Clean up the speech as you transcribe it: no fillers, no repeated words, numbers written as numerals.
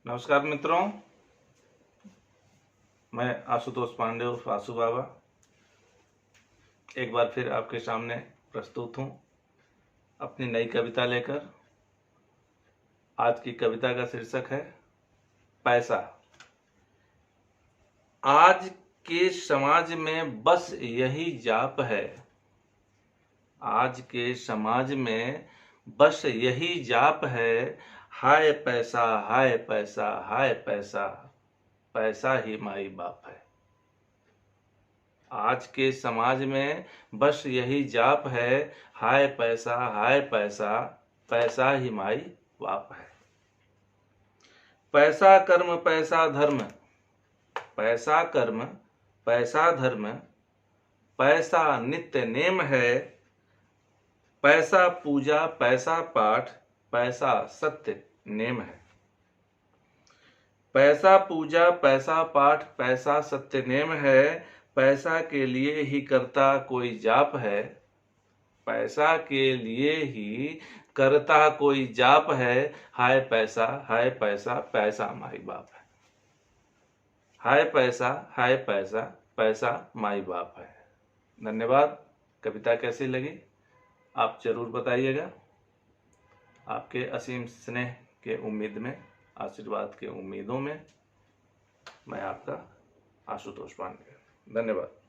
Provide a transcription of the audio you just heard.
नमस्कार मित्रों, मैं आशुतोष पांडे उर्फ आशु बाबा एक बार फिर आपके सामने प्रस्तुत हूँ अपनी नई कविता लेकर। आज की कविता का शीर्षक है पैसा। आज के समाज में बस यही जाप है, आज के समाज में बस यही जाप है, हाय पैसा हाय पैसा हाय पैसा, पैसा ही माई बाप है। आज के समाज में बस यही जाप है, हाय पैसा हाय पैसा, पैसा ही माई बाप है। पैसा कर्म पैसा धर्म, पैसा कर्म पैसा धर्म, पैसा नित्य नेम है, पैसा पूजा पैसा पाठ, पैसा सत्य नेम है। पैसा पूजा पैसा पाठ पैसा सत्य नेम है, पैसा के लिए ही करता कोई जाप है, पैसा के लिए ही करता कोई जाप है, हाय पैसा पैसा माई बाप है। हाय पैसा पैसा माई बाप है। धन्यवाद। कविता कैसी लगी आप जरूर बताइएगा। आपके असीम स्नेह के उम्मीद में, आशीर्वाद के उम्मीदों में मैं आपका आशुतोष पांडे। धन्यवाद।